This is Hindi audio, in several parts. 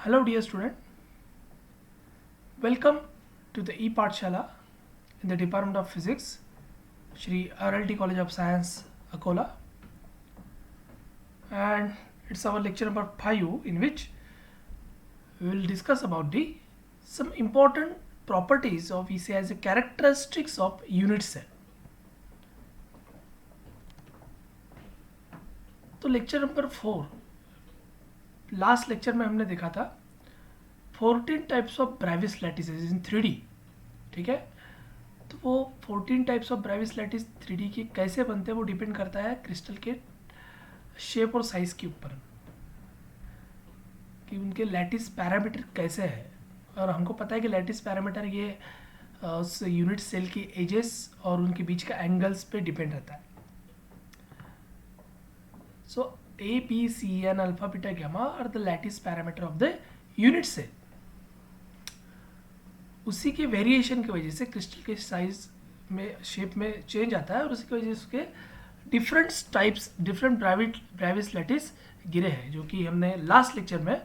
Hello dear student, welcome to the e-Pathshala in the Department of Physics, Shri RLT College of Science, Akola, and it's our lecture number 5 in which we will discuss about the some important properties of ECI as a characteristics of unit cell. तो लेक्चर नंबर 4 लास्ट लेक्चर में हमने देखा था 14 types of Bravais lattices in 3D, ठीक है। तो वो 14 types of Brevis lattice 3D के कैसे बनते हैं वो डिपेंड करता है क्रिस्टल के शेप और साइज़ के ऊपर कि उनके लैटिस पैरामीटर कैसे है। और हमको पता है कि लैटिस पैरामीटर ये उस यूनिट सेल की एजेस और उनके बीच का एंगल्स पे डिपेंड रहता है। सो A, B, C and alpha, beta, gamma are the lattice parameter of the unit cell. उसी के वेरिएशन की वजह से क्रिस्टल के साइज में शेप में चेंज आता है और उसी की वजह से उसके different types different Brevis lattice गिरे हैं, जो कि हमने लास्ट लेक्चर में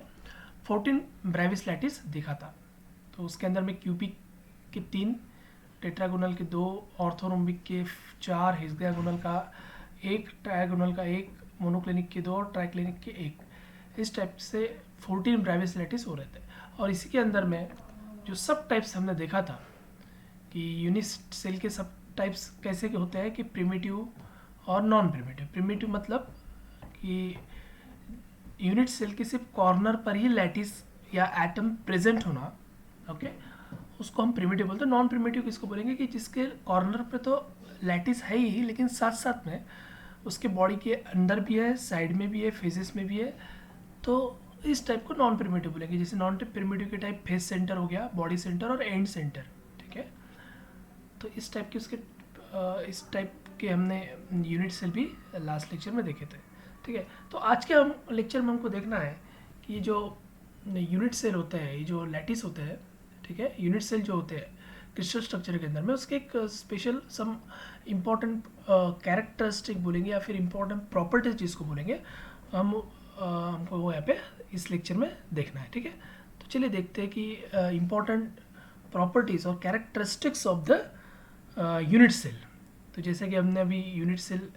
14 ब्रेविस लैटिस देखा था। तो उसके अंदर में क्यूबिक के 3, टेट्रागोनल के 2, ऑर्थोरोम्बिक के 4, हेक्सागोनल का 1, ट्रायगोनल का 1, मोनोक्लिनिक के 2 और ट्राइक्लिनिक के 1। इस टाइप से 14 ब्रेविस लैटिस हो रहे थे। और इसी के अंदर में जो सब टाइप्स हमने देखा था कि यूनिट सेल के सब टाइप्स कैसे के होते हैं कि प्रिमिटिव और नॉन प्रिमिटिव। प्रिमिटिव मतलब कि यूनिट सेल के सिर्फ कॉर्नर पर ही लैटिस या एटम प्रेजेंट होना, ओके, उसको हम प्रिमिटिव बोलते हैं। नॉन प्रिमिटिव किसको बोलेंगे कि जिसके कॉर्नर पे तो लैटिस है ही लेकिन साथ साथ में उसके बॉडी के अंदर भी है, साइड में भी है, फेसेस में भी है। तो इस टाइप को नॉन प्रिमिटिव बोलेंगे। जैसे नॉन प्रिमिटिव के टाइप फेस सेंटर हो गया, बॉडी सेंटर और एंड सेंटर, ठीक है। तो इस टाइप के उसके इस टाइप के हमने यूनिट सेल भी लास्ट लेक्चर में देखे थे, ठीक है। तो आज के हम लेक्चर में हमको देखना है कि ये जो यूनिट सेल होते हैं, ये जो लैटिस होते हैं, ठीक है, यूनिट सेल जो होते हैं क्रिस्टल स्ट्रक्चर के अंदर में, उसके एक स्पेशल सम इम्पॉर्टेंट कैरेक्टरिस्टिक बोलेंगे या फिर इम्पॉर्टेंट प्रॉपर्टीज जिसको बोलेंगे, हमको वो यहाँ पे इस लेक्चर में देखना है, ठीक है। तो चलिए देखते हैं कि इम्पॉर्टेंट प्रॉपर्टीज और characteristics of the unit cell. तो जैसे कि हमने अभी यूनिट सेल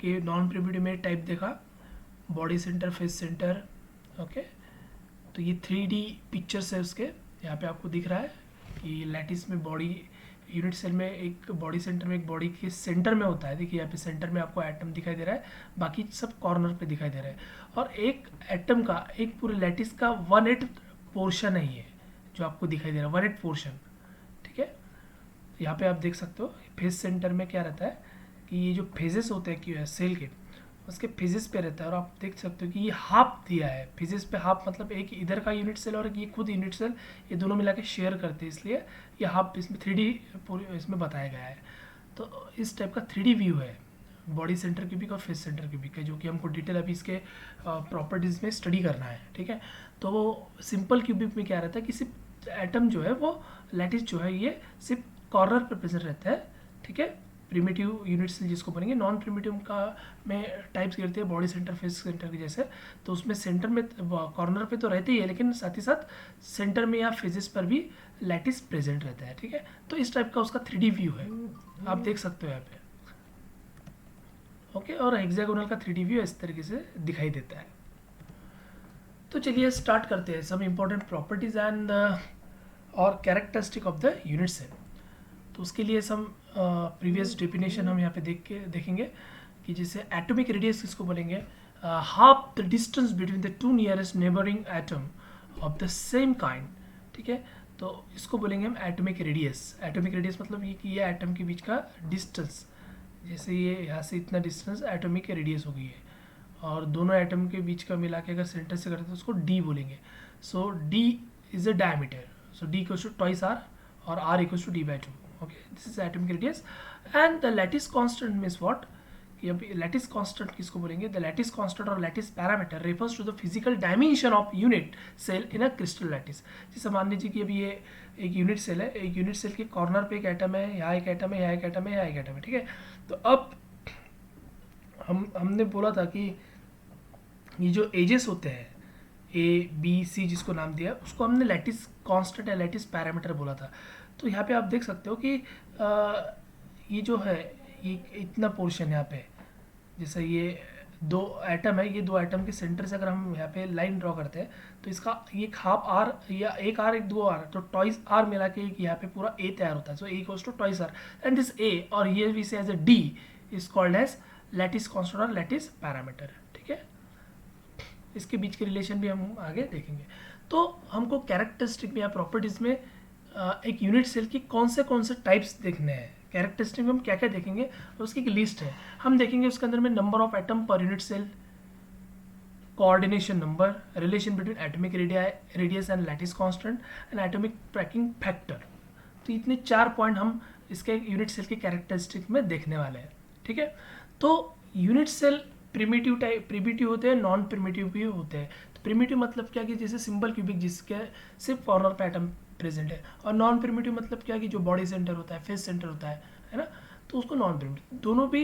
के नॉन प्रिमिटिव में टाइप देखा, body centre, face centre, okay. तो ये 3D पिक्चर्स है उसके, यहाँ पे आपको दिख रहा है कि लैटिस में बॉडी यूनिट सेल में एक बॉडी सेंटर में एक बॉडी के सेंटर में होता है। देखिए यहाँ पे सेंटर में आपको एटम दिखाई दे रहा है, बाकी सब कॉर्नर पे दिखाई दे रहा है। और एक एटम का, एक पूरे लैटिस का 1/8 पोर्शन है ये जो आपको दिखाई दे रहा है, 1/8 पोर्शन, ठीक है। यहाँ पे आप देख सकते हो फेस सेंटर में क्या रहता है कि ये जो फेजेस होते हैं कि सेल के, उसके फेजेस पे रहता है। और आप देख सकते हो कि ये हाफ दिया है, फेजेस पे हाफ मतलब एक इधर का यूनिट सेल और ये खुद यूनिट सेल, ये दोनों मिला के शेयर करते हैं, इसलिए ये हाफ इसमें 3D इसमें बताया गया है। तो इस टाइप का 3D व्यू है बॉडी सेंटर क्यूबिक और फेस सेंटर क्यूबिक है, जो कि हमको डिटेल अभी इसके प्रॉपर्टीज़ में स्टडी करना है, ठीक है। तो वो सिंपल क्यूबिक में क्या रहता है कि सिर्फ एटम जो है वो लैटिस जो है ये सिर्फ कॉर्नर पर प्रेजेंट रहता है, ठीक है। प्रिमिटिव यूनिट सेल जिसको बोलेंगे। नॉन प्रिमिटिव का में टाइप्स गिरते हैं बॉडी सेंटर, फेस सेंटर के जैसे। तो उसमें सेंटर में कॉर्नर पे तो रहते ही है लेकिन साथ ही साथ सेंटर में या फेजेस पर भी लैटिस प्रेजेंट रहता है, ठीक है। तो इस टाइप का उसका 3D व्यू है, आप देख सकते हो यहाँ पे, ओके। और हेक्सागोनल का 3D व्यू इस तरीके से दिखाई देता है। तो चलिए स्टार्ट करते हैं सम इम्पोर्टेंट प्रॉपर्टीज एंड और characteristic of the unit cell. तो उसके लिए सम प्रीवियस डेफिनेशन हम यहाँ पे देखेंगे कि जैसे एटॉमिक रेडियस किसको बोलेंगे, half the distance between the 2 nearest neighbouring atom of the same kind, ठीक है। तो इसको बोलेंगे हम एटॉमिक रेडियस। एटॉमिक रेडियस मतलब ये कि ये एटम के बीच का डिस्टेंस, जैसे ये यहाँ से इतना डिस्टेंस एटॉमिक रेडियस हो गई है, और दोनों एटम के बीच का मिला के अगर सेंटर से करते हैं तो उसको डी बोलेंगे। So D is a diameter, so D equals to twice R और R equals to D by 2, okay, this is atomic radius. And the lattice constant means what, कि अभी lattice constant किसको बोलेंगे, the lattice constant और lattice parameter refers to the physical dimension of unit cell in a crystal lattice. जैसे मान लीजिए कि अभी ये एक यूनिट सेल है, एक यूनिट सेल के कॉर्नर पे एक एटम है, यहाँ एक एटम है, यहाँ एक एटम है, यहाँ एक एटम है, ठीक है। तो अब हमने बोला था कि ये जो एजेस होते हैं ए बी सी जिसको नाम दिया उसको हमने लैटिस कांस्टेंट या लैटिस पैरामीटर बोला था। तो यहाँ पे आप देख सकते हो कि ये जो है ये इतना पोर्शन यहाँ पे, जैसे ये दो एटम है, ये दो एटम के सेंटर से अगर हम यहाँ पे लाइन ड्रॉ करते हैं तो इसका ये हाफ आर या एक आर एक दो आर तो ट्वाइस आर मिला के एक यहाँ पे पूरा ए तैयार होता है। So A equals to twice R and this A और ये we say as A D is called as lattice constant और लैटिस पैरामीटर। ठीक है, इसके बीच के रिलेशन भी हम आगे देखेंगे। तो हमको कैरेक्टरिस्टिक में या प्रॉपर्टीज में एक यूनिट सेल की कौन से टाइप्स देखने हैं, कैरेक्टरिस्टिक में हम क्या क्या देखेंगे और उसकी एक लिस्ट है। हम देखेंगे उसके अंदर में number of atom per unit cell, coordination number, relation between atomic radius and lattice constant and atomic packing factor. तो इतने 4 पॉइंट हम इसके यूनिट सेल के कैरेक्टरिस्टिक में देखने वाले हैं। ठीक है, तो यूनिट सेल प्रिमिटिव होते हैं, नॉन प्रिमिटिव भी होते हैं। तो प्रिमिटिव मतलब क्या कि जैसे सिंपल क्यूबिक जिसके सिर्फ कॉर्नर पे एटम प्रेजेंट है, और नॉन प्रिमिटिव मतलब क्या कि जो बॉडी सेंटर होता है, फेस सेंटर होता है ना, तो उसको नॉन प्रिमिटिव। दोनों भी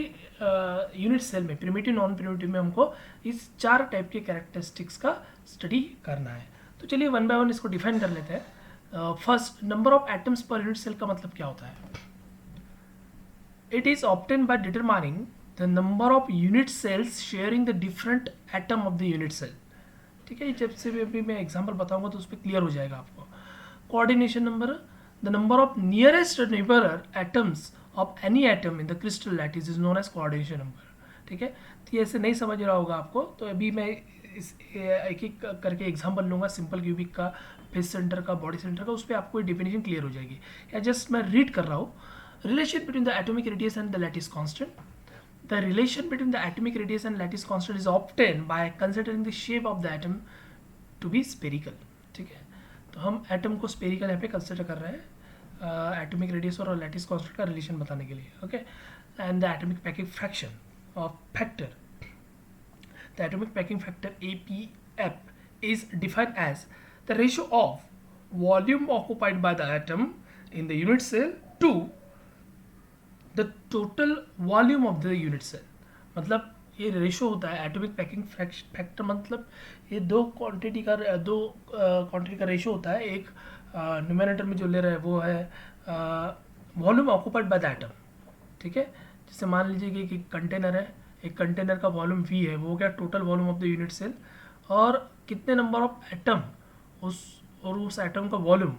यूनिट सेल में प्रिमिटिव नॉन प्रिमिटिव में हमको इस 4 टाइप के कैरेक्टरिस्टिक्स का स्टडी करना है। तो चलिए वन बाय वन इसको डिफाइन कर लेते हैं। First, number of atoms per unit cell का मतलब क्या होता है? It is obtain by determining the number of unit cells sharing the different atom of the unit cell। ठीक है, जब से भी मैं एग्जांपल बताऊंगा तो उस पर क्लियर हो जाएगा आपको। Coordination number, the number of nearest neighbour atoms of any atom in the crystal lattice is known as coordination number. ठीक है, तो ये ऐसे नहीं समझ रहा होगा आपको, तो अभी मैं इस एक एक करके एग्जांपल लूंगा, सिंपल क्यूबिक का, फेस सेंटर का, बॉडी सेंटर का, उस पर आपको डेफिनेशन क्लियर हो जाएगी। या जस्ट मैं रीड कर रहा हूँ, relation between the atomic radius and the lattice constant. The relation between the atomic radius and lattice constant is obtained by considering the shape of the atom to be spherical। ठीक है, तो हम एटम को स्पेरिकल यहाँ पे कंसिडर कर रहे हैं एटॉमिक रेडियस और लैटिस कांस्टेंट का रिलेशन बताने के लिए। Okay, and the atomic packing fraction of factor, the atomic packing factor APF is defined as the ratio of volume occupied by the atom in the unit cell to the total volume of the unit cell. मतलब ये रेशो होता है एटॉमिक पैकिंग फैक्टर, मतलब ये दो क्वांटिटी का रेशो होता है। एक न्यूमरेटर में जो ले रहा है वो है volume occupied by the atom. ठीक है, जैसे मान लीजिए कि एक कंटेनर है, एक कंटेनर का वॉल्यूम V है, वो हो गया total volume of the unit cell, और कितने नंबर ऑफ एटम उस एटम का वॉल्यूम।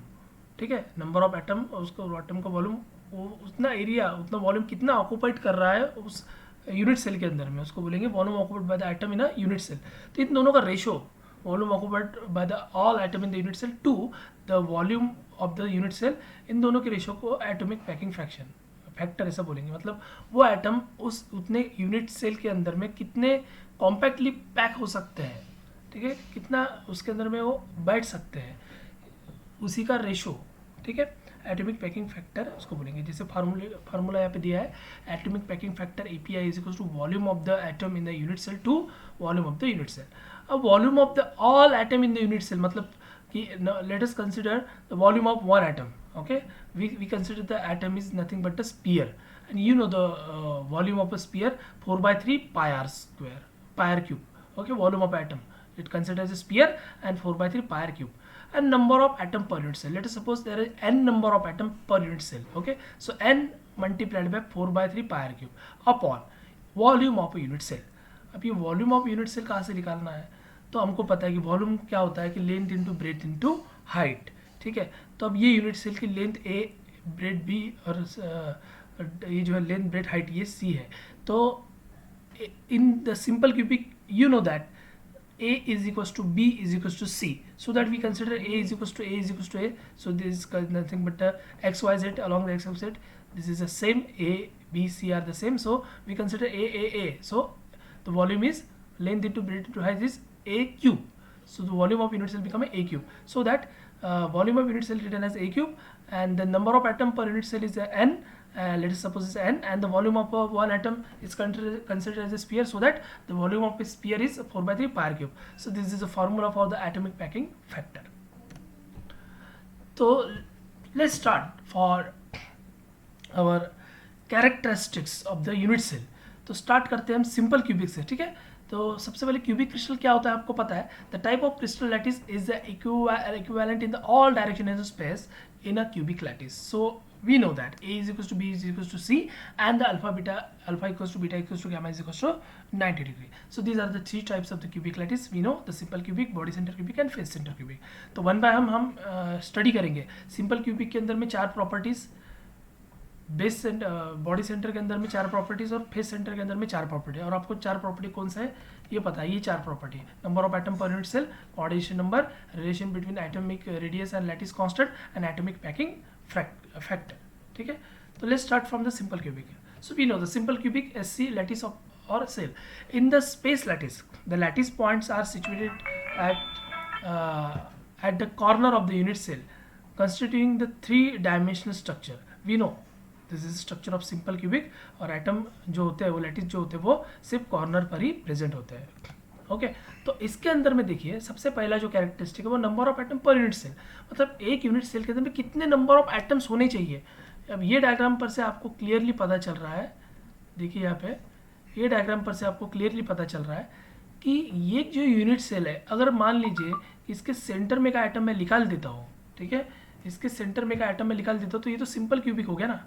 ठीक है, नंबर ऑफ एटम और उसका एटम का वॉल्यूम, वो उतना एरिया, उतना वॉल्यूम कितना ऑक्यूपाइड कर रहा है उस यूनिट सेल के अंदर में, उसको बोलेंगे volume occupied by the atom in a unit cell. तो इन दोनों का ratio, volume occupied by the all atom in the unit cell to the volume of the unit cell, इन दोनों के रेशो को एटॉमिक पैकिंग फैक्टर ऐसा बोलेंगे। मतलब वो एटम उस उतने यूनिट सेल के अंदर में कितने कॉम्पैक्टली पैक हो सकते हैं, ठीक है, कितना उसके अंदर में वो बैठ सकते हैं, उसी का रेशो। ठीक है, एटॉमिक पैकिंग फैक्टर उसको बोलेंगे। जैसे फार्मूला यहाँ पे दिया है, atomic packing factor API is equal to volume of the atom in the unit cell to volume of the unit cell. अब volume of the all atom in the unit cell मतलब कि let us consider the volume of one atom. Okay, we consider the atom is nothing but a sphere, and you know the volume of a sphere 4/3 pi r square, pi r cube. Okay, volume of atom it considered as a sphere and 4/3 pi r cube. And number of atom per unit cell, let us suppose there is n number of atom per unit cell. Okay, so n multiplied by 4/3 pi r cube upon volume of a unit cell। अब ये वॉल्यूम ऑफ यूनिट सेल कहाँ से निकालना है? तो हमको पता है कि वॉल्यूम क्या होता है कि length into breadth into height. ठीक है, तो अब ये यूनिट सेल की लेंथ A, ब्रेथ B, और ये जो है लेंथ ब्रेथ हाइट ये C है। तो in the simple cubic you know that A is equals to B is equals to C, so that we consider A is equals to A, so this is nothing but x y z along the x y z, this is the same, A B C are the same, so we consider A, so the volume is length into breadth into height is A cube, so the volume of unit cell become A cube, so that volume of unit cell written as A cube, and the number of atom per unit cell is n, let us suppose it's n, and the volume of one atom is considered as a sphere, so that the volume of a sphere is 4/3 pi r cube. So this is a formula for the atomic packing factor. So let's start for our characteristics of the unit cell। तो स्टार्ट करते हैं हम सिंपल क्यूबिक से, ठीक है। तो सबसे पहले क्यूबिक क्रिस्टल क्या होता है आपको पता है, the type of crystal lattice is the equivalent in the all direction in the space in a cubic lattice. So we know that A is equals to B is equals to C and the alpha equals to beta equals to gamma is equals to 90 degree. So these are the three types of the cubic lattice. We know the simple cubic, body center cubic and face center cubic. तो वन बाय हम स्टडी करेंगे। सिंपल क्यूबिक के अंदर में 4 properties, base centre body centre के अंदर में 4 प्रॉपर्टीज और फेस सेंटर के अंदर में 4 प्रॉपर्टी। और आपको 4 प्रॉपर्टी कौन सा है ये पता है, ये 4 property, number of atom per unit cell, coordination number, relation between atomic radius and lattice constant and atomic packing factor, ठीक है। तो let's start from the simple cubic. So we know the simple cubic SC lattice और cell in the space lattice, the lattice points are situated at the corner of the unit cell constituting the 3-dimensional structure. We know this is structure of simple cubic, और एटम जो होते हैं वो लैटिस जो होते हैं वो सिर्फ कॉर्नर पर ही प्रेजेंट होते हैं, ओके। तो इसके अंदर में देखिए सबसे पहला जो कैरेक्टरिस्टिक है वो number of atom per unit cell, मतलब एक यूनिट सेल के अंदर में कितने नंबर ऑफ एटम्स होने चाहिए। अब ये डायग्राम पर से आपको क्लियरली पता चल रहा है, देखिए यहाँ पे ये डायग्राम पर से आपको क्लियरली पता चल रहा है कि ये जो यूनिट सेल है, अगर मान लीजिए इसके सेंटर में का एटम मैं निकाल देता हूँ, ठीक है, इसके सेंटर में का एटम मैं निकाल देता हूँ, तो ये तो सिंपल क्यूबिक हो गया ना।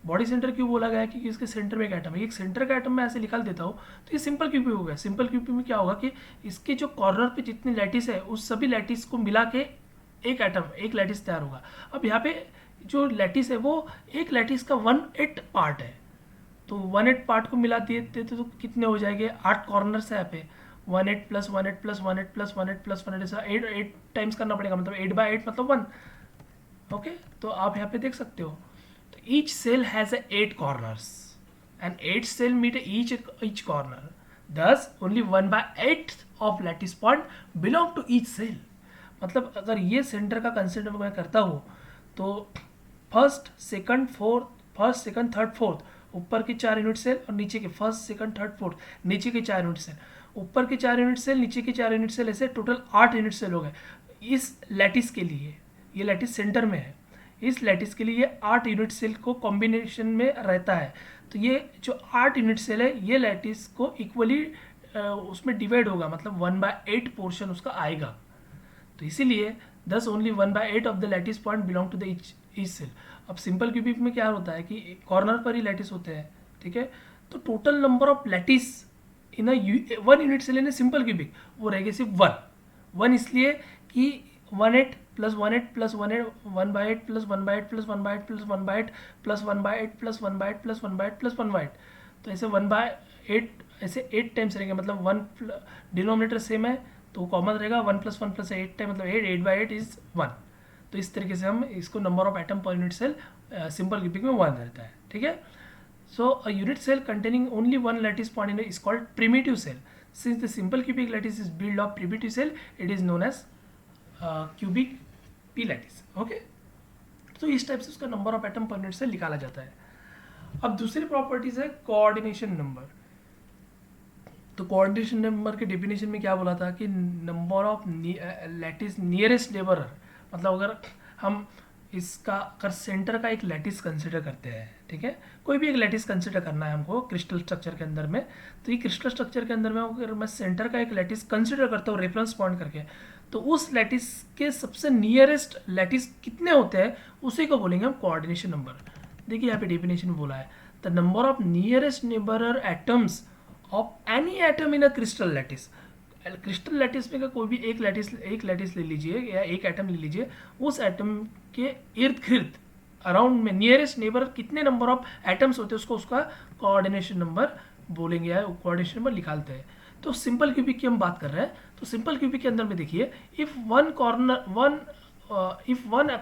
बॉडी सेंटर क्यों बोला गया है क्योंकि इसके सेंटर में एक एटम है, एक सेंटर का एटम मैं ऐसे निकाल देता हूँ तो ये सिंपल क्यूबिक हो गया। सिंपल क्यूबिक में क्या होगा कि इसके जो कॉर्नर पे जितने लैटिस है उस सभी लैटिस को मिला के एक एटम, एक लैटिस तैयार होगा। अब यहाँ पे जो लैटिस है वो एक लैटिस का 1/8 पार्ट है, तो 1/8 पार्ट को मिला देते तो कितने हो जाएंगे, 8 कॉर्नर्स है यहाँ पे, 1/8 प्लस 1/8 प्लस 1/8 प्लस 1/8 प्लस 1/8 ऐसा 8 टाइम्स करना पड़ेगा, मतलब 8/8 मतलब 1, ओके। तो आप यहाँ पे देख सकते हो each cell has 8 corners and 8 cell meet each corner, thus only 1/8 of lattice point belong to each cell। मतलब अगर ये सेंटर का कंसिडर मैं करता हूँ तो फर्स्ट सेकंड थर्ड फोर्थ ऊपर के 4 यूनिट सेल और नीचे के फर्स्ट सेकंड थर्ड फोर्थ नीचे के 4 यूनिट सेल, ऊपर के 4 यूनिट सेल नीचे के 4 यूनिट सेल, ऐसे टोटल 8 यूनिट सेल हो गए इस लैटिस के लिए। ये लैटिस सेंटर में है, इस लैटिस के लिए 8 यूनिट सेल को कॉम्बिनेशन में रहता है। तो ये जो 8 यूनिट सेल है ये लैटिस को इक्वली उसमें डिवाइड होगा, मतलब 1/8 पोर्शन उसका आएगा। तो इसीलिए thus only 1/8 of the lattice point belong to the each cell. अब सिंपल क्यूबिक में क्या होता है कि कॉर्नर पर ही लैटिस होते हैं, ठीक है। तो total number of lattice in one unit cell in simple cubic वो रहेगी सिर्फ 1 इसलिए कि 1/8 plus 1/8 plus 1/8 1/8 plus 1/8 plus 1/8 plus 1/8 plus 1/8 plus 1/8 plus 1/8 plus 1/8, तो ऐसे 1/8 ऐसे 8 टाइम्स रहेंगे, मतलब 1 डिनोमिनेटर सेम है तो कॉमन रहेगा, 1 प्लस 1 प्लस 8 टाइम मतलब 8/8 इज 1। तो इस तरीके से हम इसको number of atom per unit cell simple cubic में 1 रहता है, ठीक है। So a unit cell containing only 1 lattice point is called primitive cell. Since the simple cubic lattice is build of primitive cell it is known as cubic P lattice, okay. तो इस टाइप से उसका number of atom per unit से निकाला जाता है। अब दूसरी प्रॉपर्टीज है कोऑर्डिनेशन नंबर। तो कोऑर्डिनेशन नंबर के डेफिनेशन में क्या बोला था कि नंबर ऑफ लैटिस नियरेस्ट नेबरर, मतलब अगर हम इसका अगर सेंटर का एक लैटिस कंसिडर करते हैं, ठीक है, कोई भी एक लैटिस कंसिडर करना है हमको क्रिस्टल स्ट्रक्चर के अंदर में, तो ये क्रिस्टल स्ट्रक्चर के अंदर में अगर मैं सेंटर का एक लैटिस कंसिडर करता हूँ रेफरेंस पॉइंट करके, तो उस लैटिस के सबसे नियरेस्ट लैटिस कितने होते हैं उसी को बोलेंगे हम कोऑर्डिनेशन नंबर। देखिए यहाँ पे डेफिनेशन में बोला है the number of nearest नेबरर atoms of any atom in a crystal lattice. Crystal lattice में का कोई भी एक लैटिस ले लीजिए या एक एटम ले लीजिए, उस एटम के इर्द गिर्द अराउंड में नियरेस्ट नेबर कितने नंबर ऑफ एटम्स होते हैं उसको उसका कोऑर्डिनेशन नंबर बोलेंगे या कोऑर्डिनेशन नंबर निकालते हैं। तो सिंपल क्यूबिक की हम बात कर रहे हैं, तो सिंपल क्यूबिक के अंदर में देखिए if one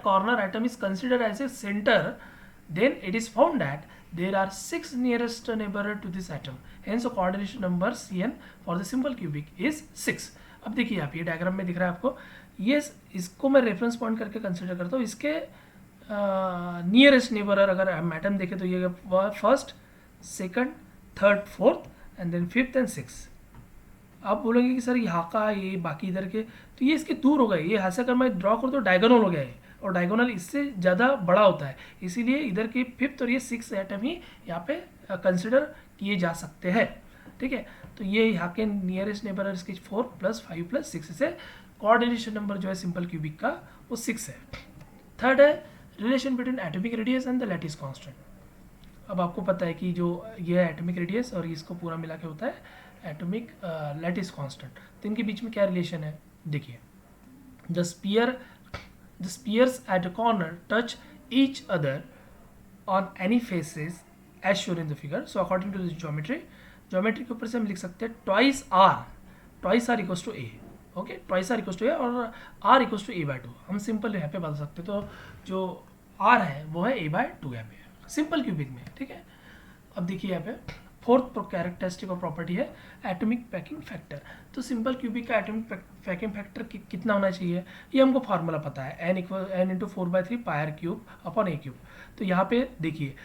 corner atom is considered as a centre then it is found that there are 6 nearest neighbor to this atom, hence the coordination number Cn for the simple cubic is 6। अब देखिए आप ये डायग्राम में दिख रहा है आपको, ये इसको मैं रेफरेंस पॉइंट करके कंसिडर करता हूँ, इसके नियरेस्ट नेबर अगर हम एटम देखें तो ये first second third fourth and then fifth and six. आप बोलेंगे कि सर यहाँ का ये बाकी इधर के, तो ये इसके दूर हो गए, ये यहाँ से अगर मैं ड्रॉ करूँ तो डायगोनल हो गया है और डायगोनल इससे ज़्यादा बड़ा होता है, इसीलिए इधर के फिफ्थ और ये 6 एटम ही यहाँ पे कंसिडर किए जा सकते हैं, ठीक है। तो ये यहाँ के नियरेस्ट नेबर इसके 4 + 5 + 6 से कोऑर्डिनेशन नंबर जो है सिंपल क्यूबिक का वो 6 है। थर्ड है relation between atomic radius and the lattice constant. अब आपको पता है कि जो ये है एटॉमिक रेडियस और इसको पूरा मिला के होता है एटॉमिक लैटिस कांस्टेंट। तो इनके बीच में क्या रिलेशन है, देखिए the spheres at a corner touch each other on any faces as shown in the figure. So according to this geometry के ऊपर से हम लिख सकते हैं twice R equals to A, okay, twice R equals to A और आर इक्वल्स टू a/2। हम सिंपल यहाँ पे बदल सकते हैं, तो जो आर है वो है a/2 यहाँ पे सिंपल क्यूबिक में, ठीक है। अब देखिए यहाँ पे फोर्थ कैरेक्टरिस्टिक और प्रॉपर्टी है एटॉमिक पैकिंग फैक्टर। तो सिंपल क्यूबिक का एटॉमिक पैकिंग फैक्टर कितना होना चाहिए, ये हमको फार्मूला पता है, n × 4/3 πr³ / a³। तो यहाँ पे देखिए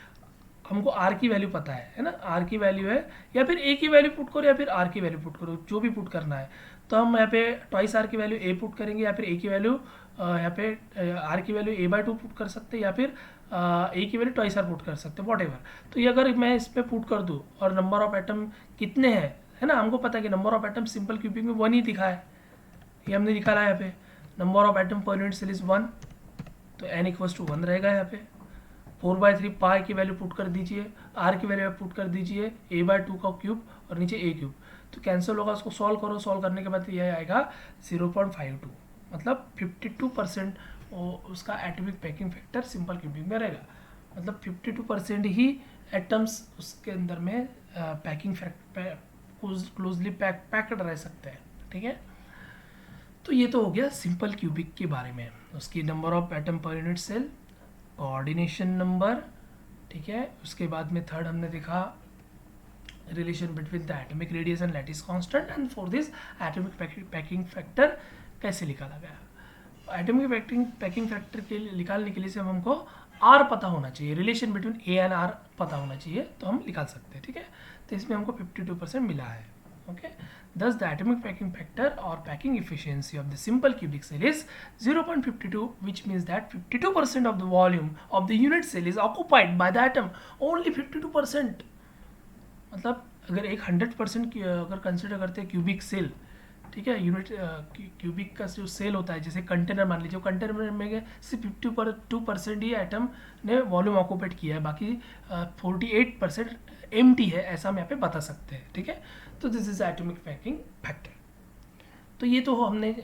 हमको r की वैल्यू पता है ना, r की वैल्यू है, या फिर a की वैल्यू पुट करो या फिर r की वैल्यू पुट करो, जो भी पुट करना है। तो हम यहाँ पे ट्वाइस r की वैल्यू a पुट करेंगे या फिर a की वैल्यू यहाँ पे r की वैल्यू a/2 पुट कर सकते हैं या फिर a की वैल्यू ट्वाइस r पुट कर सकते हैं, वॉट एवर। तो ये अगर मैं इस पर पुट कर दूँ और नंबर ऑफ एटम कितने हैं, है ना, हमको पता है कि number of atom simple cubic में 1 ही दिखा है, ये हमने निकाला है यहाँ पे। Number of atom per unit cell is 1, तो n = 1 रहेगा यहाँ पे। 4/3 पाई की वैल्यू पुट कर दीजिए, r की वैल्यू पुट कर दीजिए a/2 का क्यूब और नीचे a³, तो कैंसिल होगा, उसको सॉल्व करो, सॉल्व करने के बाद ये आएगा 0.52, मतलब 52% उसका atomic packing factor simple cubic में रहेगा। मतलब 52% ही एटम्स उसके अंदर में पैकिंग क्लोजली पैक्ड रह सकते हैं, ठीक है। तो ये तो हो गया सिंपल क्यूबिक के बारे में, उसकी number of atom per unit cell, coordination number, ठीक है। उसके बाद में थर्ड हमने देखा relation between the atomic radius and lattice constant, and for this atomic packing factor कैसे निकाला गया। एटॉमिक पैकिंग फैक्टर के निकालने के लिए से हमको आर पता होना चाहिए, relation between A and R पता होना चाहिए, तो हम निकाल सकते हैं, ठीक है। तो इसमें हमको 52% मिला है, okay. Thus, the atomic packing factor or packing efficiency of the simple cubic cell is 0.52, which means that 52% of the volume of the unit cell is occupied by the atom. Only 52%. मतलब अगर एक 100% अगर कंसिडर करते हैं क्यूबिक सेल, ठीक है, यूनिट क्यूबिक का जो सेल होता है, जैसे कंटेनर मान लीजिए, कंटेनर में सिर्फ 52% ही एटम ने वॉल्यूम ऑक्यूपेट किया है, बाकी 48% एम्प्टी है, ऐसा हम यहाँ पे बता सकते हैं, ठीक है। तो this is atomic packing factor. तो ये तो हमने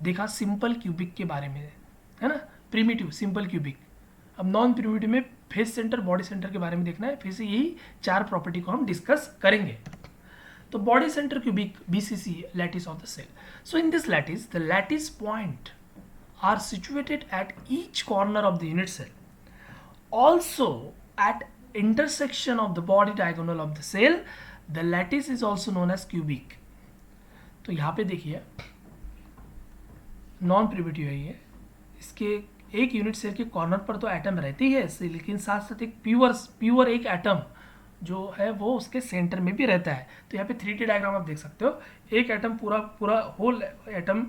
देखा सिंपल क्यूबिक के बारे में, है ना, प्रिमिटिव सिंपल क्यूबिक। अब नॉन प्रिमिटिव में फेस सेंटर, बॉडी सेंटर के बारे में देखना है, फिर से यही 4 प्रॉपर्टी को हम डिस्कस करेंगे। तो body centre cubic BCC, lattice of the cell. So in this lattice the lattice point are situated at each corner of the unit cell, also at intersection of the body diagonal of the cell. The lattice is also known as cubic. तो यहाँ पे देखिए नॉन प्रिमिटिव है ये, इसके एक यूनिट सेल के कॉर्नर पर तो एटम रहते ही है, लेकिन साथ साथ एक प्योर एक एटम जो है वो उसके सेंटर में भी रहता है। तो यहाँ पे 3D डायग्राम आप देख सकते हो, एक एटम पूरा होल एटम,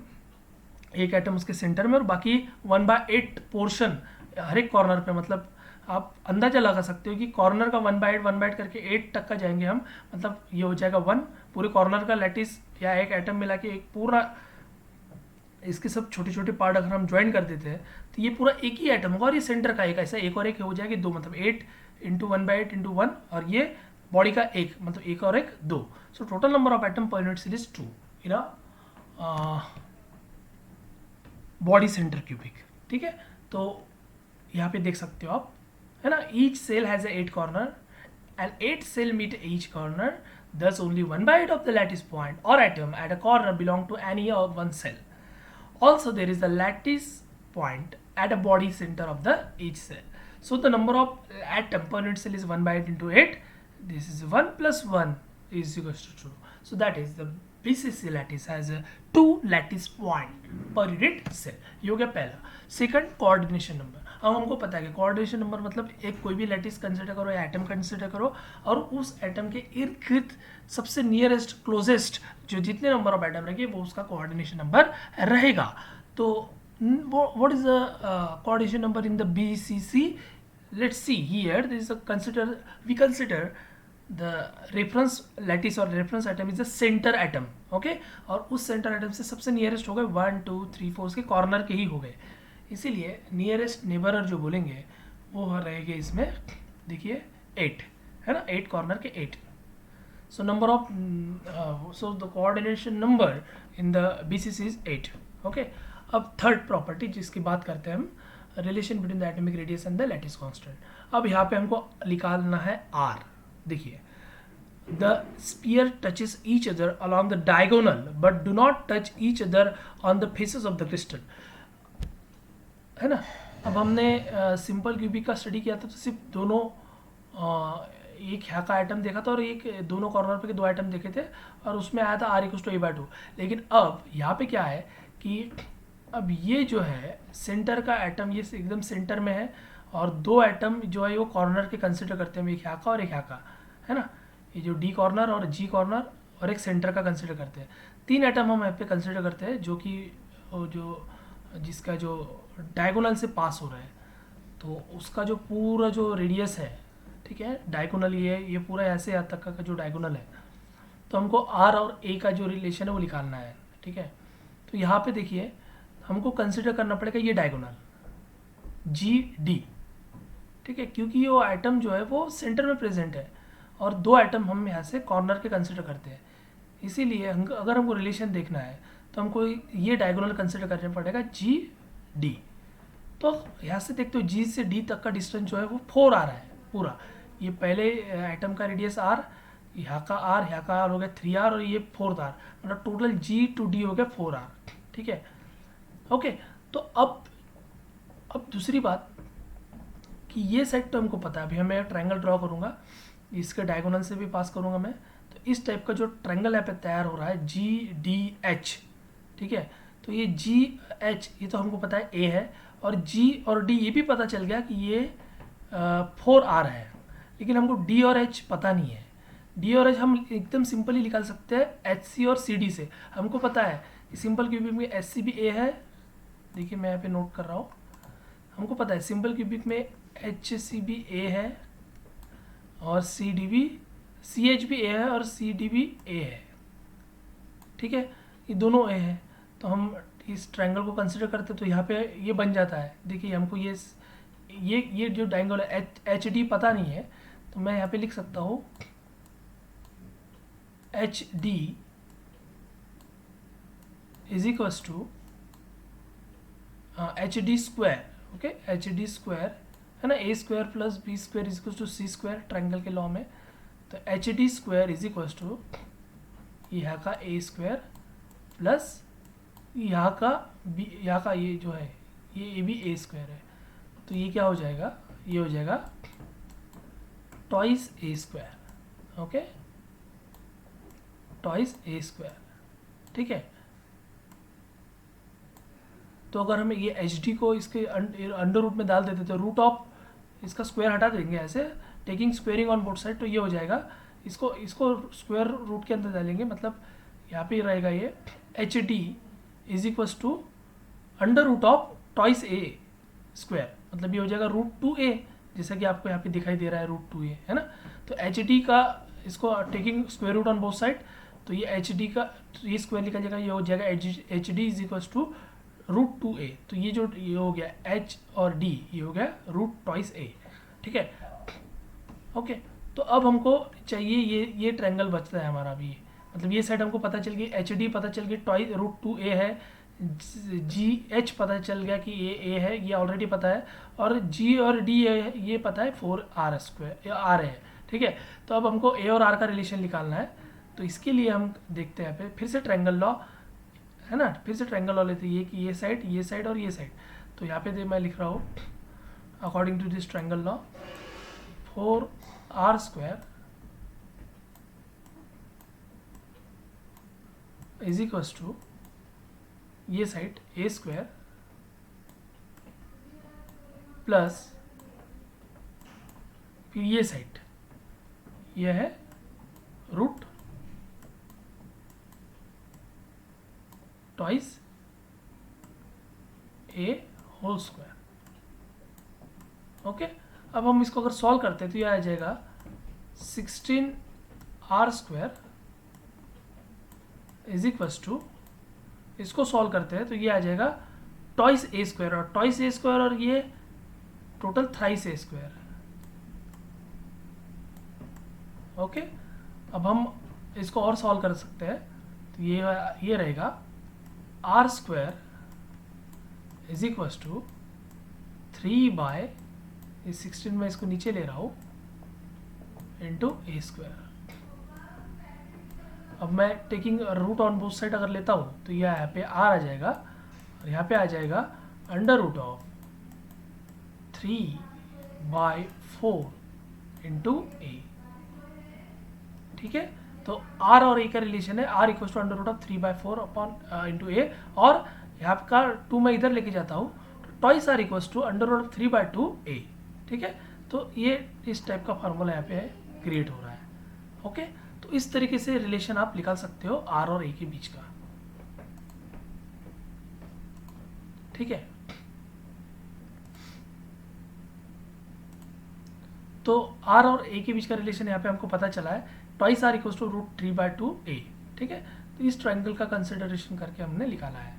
एक एटम उसके सेंटर में और बाकी 1/8 पोर्शन हर एक कॉर्नर पे। मतलब आप अंदाजा लगा सकते हो कि कॉर्नर का 1/8 करके 8 तक का जाएंगे हम, मतलब ये हो जाएगा 1 पूरे कॉर्नर का लैटिस या एक एटम मिला के एक पूरा, इसके सब छोटे छोटे पार्ट अगर हम ज्वाइन कर देते हैं तो ये पूरा एक ही एटम होगा और ये सेंटर का एक, ऐसा एक और एक हो जाएगी 2, मतलब 8 × 1/8 × 1, और ये बॉडी का एक, मतलब एक और एक 2। So total number of atom per unit cell is 2 in body centre cubic, ठीक है। तो यहाँ पे देख सकते हो आप, है ना, each cell has a 8 corner and 8 cell meet each corner, thus only 1/8 of the lattice point or atom at a corner belong to any of one cell. Also there is the lattice point at a body center of the each cell. So the number of atom per unit cell is 1/8 × 8. This is 1 + 1 is equals to 2. So that is the BCC lattice has a 2 lattice point per unit cell. ये हो गया पहला। Second coordination number. अब हमको पता है कि कोऑर्डिनेशन नंबर मतलब एक कोई भी लैटिस कंसिडर करो या एटम कंसिडर करो और उस एटम के इर्द गिर्द सबसे नियरेस्ट क्लोजेस्ट जो जितने नंबर ऑफ एटम रहेंगे वो उसका कोऑर्डिनेशन नंबर रहेगा। तो what is the coordination number in the BCC? Let's see here this is we consider the reference lattice और reference atom is the centre atom, okay, और उस सेंटर एटम से सबसे नियरेस्ट हो गए 1 2 3 4 उसके कॉर्नर के ही हो गए, इसीलिए नियरेस्ट नेबरर जो बोलेंगे वो रहेंगे इसमें, देखिए 8 है ना, 8 कॉर्नर के 8। So number of so the coordination number in the BCC is 8, okay. अब थर्ड प्रॉपर्टी जिसकी बात करते हैं हम, relation between the atomic radius and the lattice constant. अब यहाँ पे हमको निकालना है R। देखिए, the sphere touches each other along the diagonal but do not touch each other on the faces of the crystal, है ना। अब हमने सिंपल क्यूबिक का स्टडी किया था तो सिर्फ दोनों एक यहाँ का आइटम देखा था और एक दोनों कॉर्नर पे के 2 आइटम देखे थे और उसमें आया था R=a/2। लेकिन अब यहाँ पे क्या है कि अब ये जो है सेंटर का एटम ये एकदम सेंटर में है और 2 एटम जो है वो कॉर्नर के कंसिडर करते हैं, एक यहाँ का और एक यहाँ का, है ना। ये जो D कॉर्नर और G कॉर्नर और एक सेंटर का कंसिडर करते हैं। 3 एटम हम यहाँ पे कंसिडर करते हैं जो कि जो जिसका जो डायगोनल से पास हो रहा है, तो उसका जो पूरा जो रेडियस है, ठीक है, डायगोनल ये पूरा ऐसे यहाँ तक का जो डायगोनल है, तो हमको R और A का जो रिलेशन है वो निकालना है, ठीक है। तो यहाँ पे देखिए हमको कंसिडर करना पड़ेगा ये डायगोनल GD, ठीक है, क्योंकि वो आइटम जो है वो सेंटर में प्रेजेंट है और 2 आइटम हम यहाँ से कॉर्नर के कंसिडर करते हैं। इसीलिए अगर हमको रिलेशन देखना है तो हमको ये डायगोनल कंसिडर करना पड़ेगा GD। तो यहाँ से देखते हो G से D तक का डिस्टेंस जो है वो 4 आ रहा है पूरा। ये पहले आइटम का रेडियस R, यहाँ का R हो गया 3R और ये 4R, मतलब टोटल G to D हो गया 4R, ठीक है, ओके। तो अब दूसरी बात कि ये सेट तो हमको पता है, अभी मैं ट्रायंगल ड्रॉ करूँगा, इसके डायगोनल से भी पास करूँगा मैं, तो इस टाइप का जो ट्रायंगल यहाँ पे तैयार हो रहा है GDH, ठीक है। तो ये GH ये तो हमको पता है A है और G और D ये भी पता चल गया कि ये 4R है, लेकिन हमको D और H पता नहीं है। D और H हम एकदम सिंपली निकाल सकते हैं HC और CD से। हमको पता है कि सिंपल क्यूबिक में HC भी A है, देखिए मैं यहाँ पे नोट कर रहा हूँ, हमको पता है सिंपल क्यूबिक में HC भी A है और CD भी, CH भी A है और CD भी A है, ठीक है, ये दोनों A है। तो हम इस ट्रायंगल को कंसिडर करते तो यहाँ पे ये बन जाता है। देखिए हमको ये जो डायंगल है HD पता नहीं है, तो मैं यहाँ पे लिख सकता हूँ HD is equals to HD square, okay, HD square है ना, A square plus B square is equals to C square triangle के लॉ में। तो HD square is equals to यहाँ का A स्क्वायर प्लस यहाँ का ये जो है ये भी A स्क्वायर है, तो ये क्या हो जाएगा, ये हो जाएगा twice A square, okay, twice A square, ठीक है। तो अगर हम ये HD को इसके अंडर रूट में डाल देते तो रूट ऑफ इसका स्क्वायर हटा देंगे ऐसे, taking squaring on both side, तो ये हो जाएगा, इसको स्क्वायर रूट के अंदर डालेंगे, मतलब यहाँ पे रहेगा ये HD is equals to under root of twice A square, मतलब ये हो जाएगा √2A, जैसा कि आपको यहाँ पे दिखाई दे रहा है √2A, है ना। तो HD का इसको taking square root on both side, तो ये HD का ये स्क्वायर निकल जाएगा, ये हो जाएगा HD is equals to √2A। तो ये जो ये हो गया H और D ये हो गया √2A, ठीक है, ओके। तो अब हमको चाहिए ये ट्रायंगल बचता है हमारा अभी, मतलब ये साइड हमको पता चल गई, HD पता चल गई √2A है, GH पता चल गया कि A है, ये ऑलरेडी पता है, और G और D ये पता है 4R है, ठीक है। तो अब हमको A और R का रिलेशन निकालना है, तो इसके लिए हम देखते हैं फिर से ट्रायंगल लॉ, है ना, फिर से ट्रायंगल लॉ लेते हैं कि ये साइड और ये साइड। तो यहाँ पे मैं लिख रहा हूँ according to this triangle law 4R square is equals to ये साइड A स्क्वायर प्लस फिर ये साइड ये है √2 A होल स्क्वायर, ओके। अब हम इसको अगर सॉल्व करते हैं तो ये आ जाएगा 16r² इज इक्वल्स टू, इसको सॉल्व करते हैं तो ये आ जाएगा ट्वाइस a² और ट्वाइस a² और ये टोटल थ्राइस a²। ओके, अब हम इसको और सॉल्व कर सकते हैं तो ये रहेगा r² इज इक्वल्स टू 3/16 में इसको नीचे ले रहा हूँ इंटू a²। अब मैं taking root on both side अगर लेता हूँ तो यहाँ पे r आ जाएगा और यहाँ पे आ जाएगा √3/4 इंटू a। ठीक है, तो r और a का रिलेशन है r equal to √3/4 upon into a, और यहाँ का 2 मैं इधर लेके जाता हूँ तो twice r equal to √3/2a। ठीक है, तो ये इस टाइप का फार्मूला यहाँ पे क्रिएट हो रहा है। ओके, तो इस तरीके से रिलेशन आप निकाल सकते हो r और a के बीच का। ठीक है, तो r और a के बीच का रिलेशन यहाँ पे हमको पता चला है, twice r equal to √3/2a। ठीक है, तो इस ट्रायंगल का कंसिडरेशन करके हमने निकाला है।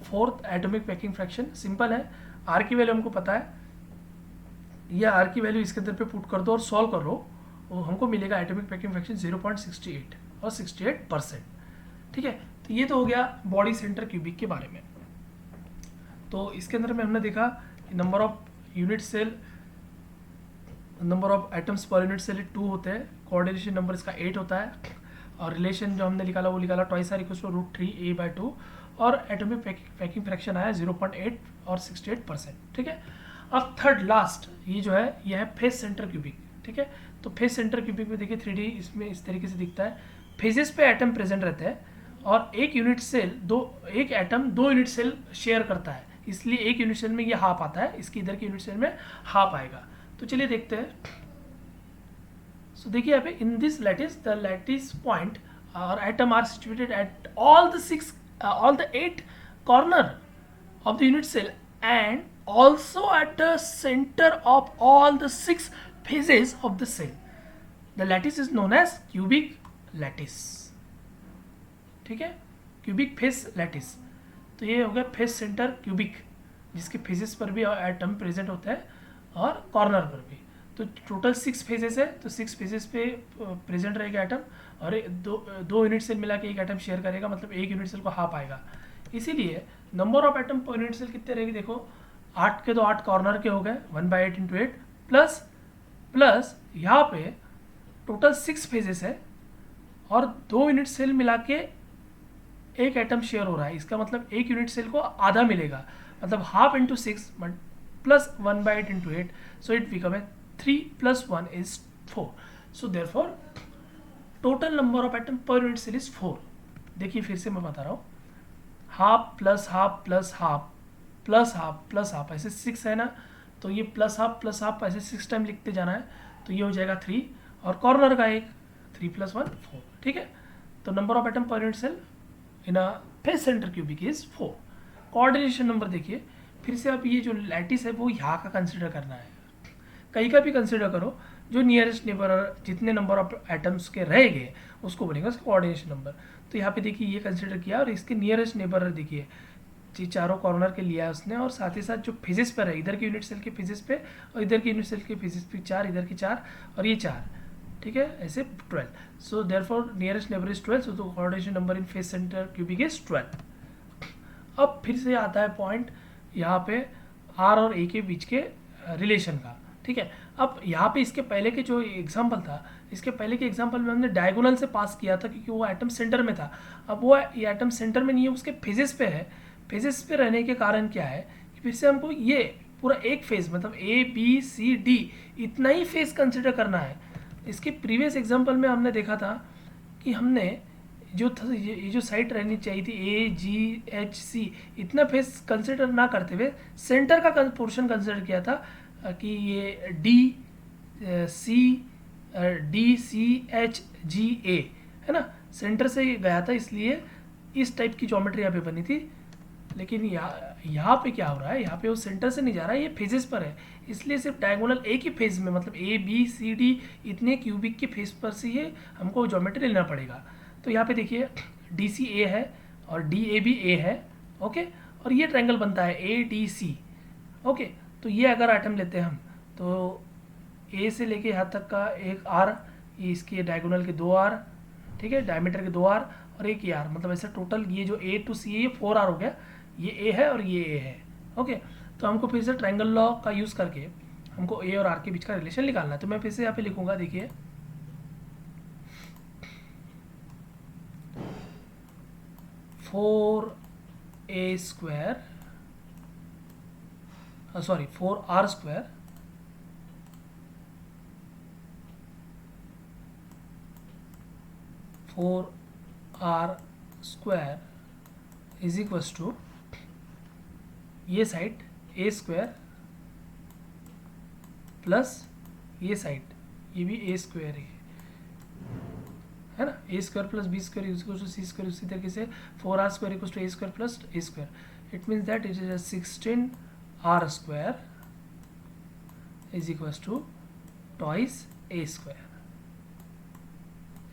Fourth atomic packing fraction simple है, r की वैल्यू हमको पता है, या r की वैल्यू इसके अंदर पे पुट कर दो और सॉल्व कर लो, वो हमको मिलेगा एटॉमिक पैकिंग फ्रैक्शन 0.68 और 68%। ठीक है, तो ये तो हो गया बॉडी सेंटर क्यूबिक के बारे में। तो इसके अंदर में हमने देखा number of unit cell, number of atoms per unit cell 2 होते हैं, कोऑर्डिनेशन नंबर इसका 8 होता है, और रिलेशन जो हमने निकाला वो निकाला twice r equal to √3a/2, और एटॉमिक पैकिंग फ्रैक्शन आया 0.8 और 68%। ठीक है, अब थर्ड लास्ट ये जो है ये है फेस सेंटर क्यूबिक। ठीक है, तो फेस सेंटर क्यूबिक में देखिए 3D इसमें इस तरीके से दिखता है, फेजेस पे एटम प्रेजेंट रहते हैं और एक एटम 2 यूनिट सेल शेयर करता है, इसलिए एक यूनिट सेल में ये हाफ आता है, इसकी इधर की यूनिट सेल में हाफ आएगा। तो चलिए देखते हैं। सो देखिए यहाँ पे in this lattice the lattice point और atom are situated at all the 8 corner of the unit cell and also at the center of all the 6 phases of the cell. The lattice is known as cubic lattice. ठीक है, क्यूबिक फेस लैटिस। तो ये हो गया फेस सेंटर क्यूबिक, जिसके फेजेस पर भी एटम प्रेजेंट होता है और कॉर्नर पर भी। तो टोटल 6 फेजेस है, तो 6 फेजेस पे प्रेजेंट रहेगा एटम, और दो यूनिट सेल मिला के एक एटम शेयर करेगा, मतलब एक यूनिट सेल को हाफ आएगा। इसीलिए number of atom per unit cell कितने रहेगी, देखो 8 के तो 8 कॉर्नर के हो गए 1/8 इंटू 8 प्लस यहाँ पे टोटल 6 फेजेस है और 2 यूनिट सेल मिला के एक एटम शेयर हो रहा है, इसका मतलब एक यूनिट सेल को आधा मिलेगा, मतलब half into 6 plus 1/8 into 8, so it become है 3 + 1 is 4। So therefore total number of atom per unit cell is 4। देखिए फिर से मैं बता रहा हूँ, half plus half plus half plus half plus half, ऐसे 6 है ना, तो ये प्लस हाफ ऐसे 6 टाइम लिखते जाना है, तो ये हो जाएगा 3, और कॉर्नर का एक 3 + 1 4। ठीक है, तो number of atom per unit cell in a face centre cubic is 4। Coordination number देखिए फिर से, आप ये जो लैटिस है वो यहाँ का कंसिडर करना है, कहीं का भी कंसिडर करो, जो नियरेस्ट नेबर जितने नंबर ऑफ एटम्स के रहेंगे उसको बोलेंगे उसका कोऑर्डिनेशन नंबर। तो यहाँ पे देखिए ये कंसिडर किया, और इसके नियरेस्ट नेबर देखिए ये चारों कॉर्नर के लिया है उसने, और साथ ही साथ जो फेजेस पर है, इधर की यूनिट सेल के फेजेस पे और इधर की यूनिट सेल के फेजेस पे 4, इधर की 4 और ये 4। ठीक है, ऐसे 12। So therefore nearest neighbour is 12, so the coordination number in face centre cubic is 12। अब फिर से आता है पॉइंट यहाँ पे आर और ए के बीच के रिलेशन का। ठीक है, अब यहाँ पे इसके पहले के जो एग्जाम्पल था, इसके पहले के एग्जाम्पल में हमने डायगोनल से पास किया था क्योंकि वो एटम सेंटर में था। अब वो ये एटम सेंटर में नहीं है, उसके फेजेस पे है। फेजेस पे रहने के कारण क्या है कि फिर से हमको ये पूरा एक फेज, मतलब ABCD इतना ही फेज कंसिडर करना है। इसके प्रीवियस एग्जाम्पल में हमने देखा था कि हमने ये जो साइट रहनी चाहिए थी AGHC, इतना फेज कंसिडर ना करते हुए सेंटर का पोर्शन कंसिडर किया था कि ये DCHGA है ना, सेंटर से गया था, इसलिए इस टाइप की ज्योमेट्री यहाँ पे बनी थी। लेकिन यहाँ पे क्या हो रहा है, यहाँ पे वो सेंटर से नहीं जा रहा है, ये फेजेस पर है, इसलिए सिर्फ डायगोनल एक ही फेज में, मतलब ए बी सी डी इतने क्यूबिक के फेज पर से ही हमको ज्योमेट्री लेना पड़ेगा। तो यहाँ पे देखिए डी सी ए है और डी ए भी ए है, ओके, और ये ट्रायंगल बनता है ए डी सी, ओके। तो ये अगर आइटम लेते हैं हम, तो ए से लेके यहाँ तक का एक आर, ये इसके डायगोनल के 2 आर, ठीक है, डायमीटर के 2 आर और एक ही आर, मतलब ऐसे टोटल ये जो ए टू सी है ये 4 आर हो गया, ये ए है और ये ए है, ओके। तो हमको फिर से ट्रायंगल लॉ का यूज़ करके हमको ए और आर के बीच का रिलेशन निकालना है। तो मैं फिर से यहाँ पे लिखूंगा, देखिए 4a² sorry 4r² is equals to ये साइड a² प्लस ये साइड, ये भी a² है ना, a² plus b² is equal to c²। उसी तरीके से 4r² equal to a² plus a²। It means that it is 16r² is equals to twice a²।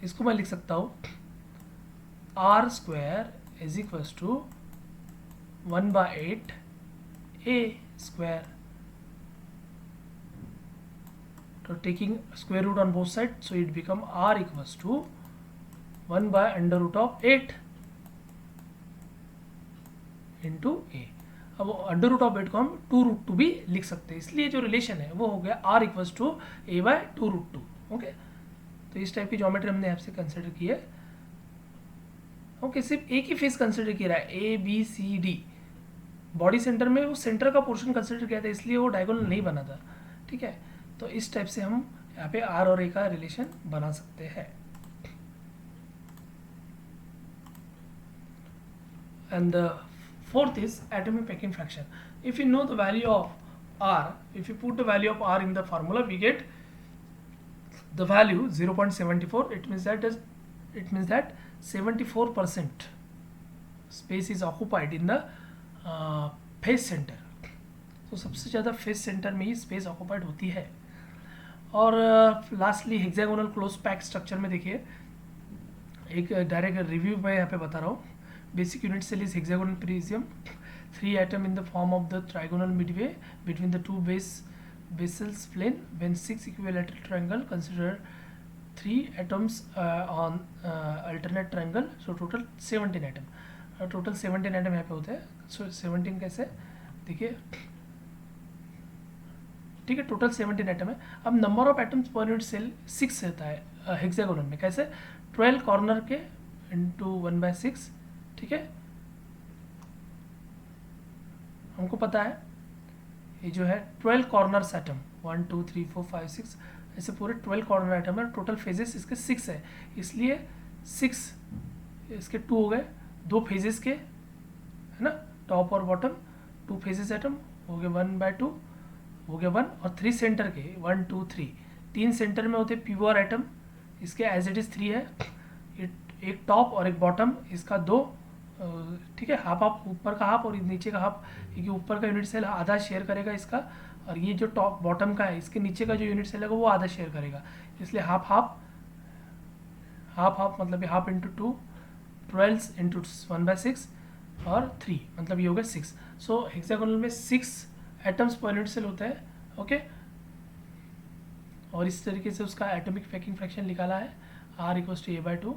इसको मैं लिख सकता हूँ r² is equals to 1/8 a²। तो taking square root on both side, so it become r equals to 1/√8 into A. अब √8 को हम 2√2 भी लिख सकते हैं, इसलिए जो रिलेशन है वो हो गया r equals to a/2√2, okay. तो इस टाइप की ज्योमेट्री हमने आपसे कंसिडर की है, ओके। सिर्फ एक ही फेस कंसिडर किया है, A B C D, body centre में वो सेंटर का पोर्शन कंसिडर किया था, इसलिए वो डायगोनल नहीं बना था, ठीक है। तो इस टाइप से हम यहाँ पे आर और ए का रिलेशन बना सकते हैं। And the fourth is atomic packing fraction. If you know the value of r, if you put the value of r in the formula, we get the value 0.74. It means that 74% space is occupied in the face center. तो सबसे ज़्यादा फेस सेंटर में ही स्पेस ऑक्यूपाइड होती है। और lastly hexagonal close pack structure में देखिए, एक डायरेक्ट रिव्यू मैं यहाँ पे बता रहा हूँ। Basic unit cell is hexagonal prism, 3 atom in the form of the trigonal midway between the two basals plane. When 6 equilateral triangle, consider 3 atoms on alternate triangle, so total 17 atom. Total 17 atom यहाँ पे होते हैं। So 17 कैसे देखिए, ठीक है, टोटल 17 एटम है। अब number of atoms per unit cell 6 रहता है हेक्सागोनल में, कैसे 12 कॉर्नर के इंटू 1/6, ठीक है। हमको पता है ये जो है 12 कॉर्नर्स एटम, 1 2 3 4 5 6 ऐसे पूरे 12 कॉर्नर एटम है। टोटल फेजेस इसके 6 है, इसलिए 6 इसके 2 हो गए, 2 फेजेस के, है ना, टॉप और बॉटम 2 फेजेस एटम हो गए, 1/2 हो गया 1, और 3 सेंटर के 1 2 3, 3 सेंटर में होते प्योर एटम, इसके एज इट इज़ 3 है, एक टॉप और एक बॉटम, इसका 2, ठीक है, हाफ हाफ, ऊपर का हाफ और नीचे का हाफ, क्योंकि ऊपर का यूनिट सेल आधा शेयर करेगा इसका, और ये जो टॉप बॉटम का है इसके नीचे का जो यूनिट सेल है वो आधा शेयर करेगा, इसलिए हाफ हाफ हाफ हाफ, मतलब हाफ इंटू 2, 12 इंटू 1/6 और 3, मतलब ये हो गया 6। सो हेक्सागोनल में 6 एटम्स पर यूनिट सेल होता है, ओके। और इस तरीके से उसका एटॉमिक पैकिंग फ्रैक्शन निकाला है, r इक्वल्स टू a/2,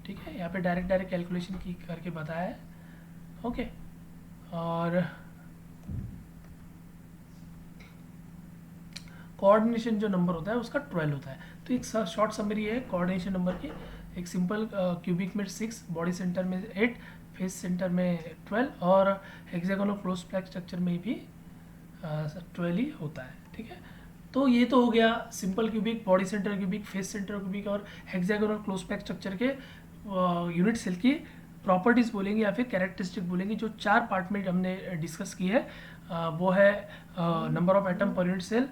ठीक है। यहाँ पे डायरेक्ट कैलकुलेशन की करके बताया है, ओके। और कोऑर्डिनेशन जो नंबर होता है उसका 12 होता है। तो एक शॉर्ट समरी है कोऑर्डिनेशन नंबर की, एक सिंपल क्यूबिक में 6, बॉडी सेंटर में 8, फेस सेंटर में 12, और हेक्सागोनल क्लोज पैक स्ट्रक्चर में भी 12 ही होता है, ठीक है। तो ये तो हो गया simple cubic, body centre cubic, face centre cubic और हेक्सागोनल क्लोज पैक स्ट्रक्चर के यूनिट सेल की प्रॉपर्टीज़ बोलेंगे या फिर कैरेक्टरिस्टिक बोलेंगे। जो 4 पार्ट में हमने डिस्कस की है वो है number of atom per unit cell,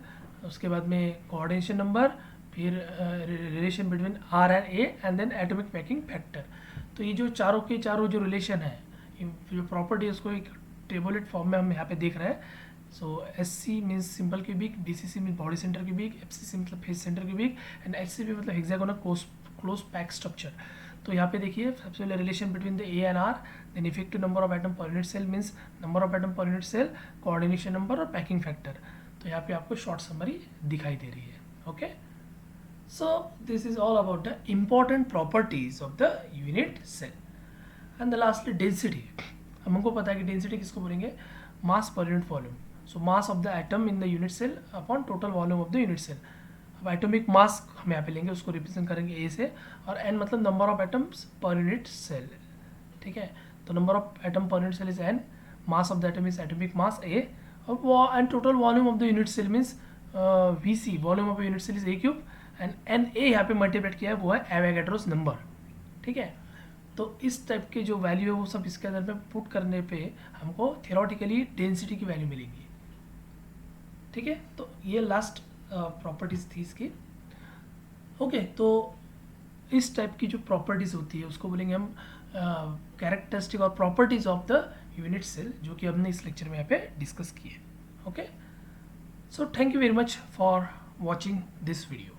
उसके बाद में कोऑर्डिनेशन नंबर, फिर relation between R and A, and then atomic packing factor. तो ये जो चारों के चारों जो रिलेशन है, जो प्रॉपर्टी है उसको एक टेबलेट फॉर्म में हम यहाँ पे देख रहे हैं. So SC means simple cubic, BCC mean body centre cubic, FCC मतलब face centre cubic and HCP मतलब हेक्सागोनल क्लोज पैक स्ट्रक्चर. तो यहाँ पे देखिए सबसे पहले relation between the A and R, then effective number of atom per unit cell means number of atom per unit cell, coordination number और पैकिंग फैक्टर. तो यहाँ पे आपको शॉर्ट समरी दिखाई दे रही है. Okay, so this is all about the important properties of the unit cell. And the lastly density. हमको पता है कि डेंसिटी किसको बोलेंगे, mass per unit volume. So mass of the atom in the unit cell upon total volume of the unit cell. अब एटॉमिक मास हम यहाँ पे लेंगे, उसको रिप्रेजेंट करेंगे ए से, और एन मतलब number of atoms per unit cell. ठीक है, तो number of atom per unit cell is N, mass of the atom is atomic mass A, और and total volume of the unit cell means VC, volume of unit cell is A cube, and N A यहाँ पे मल्टीप्लाइड किया है वो है एवोगाड्रोस नंबर. ठीक है, तो इस टाइप के जो वैल्यू है वो सब इसके अंदर में पुट करने पे हमको थियोरेटिकली डेंसिटी की वैल्यू मिलेगी. ठीक है, तो ये लास्ट प्रॉपर्टीज थी इसकी. ओके, तो इस टाइप की जो प्रॉपर्टीज होती है उसको बोलेंगे हम कैरेक्टरिस्टिक और properties of the unit cell, जो कि हमने इस लेक्चर में यहाँ पे डिस्कस किए. Okay, so thank you very much for watching this video.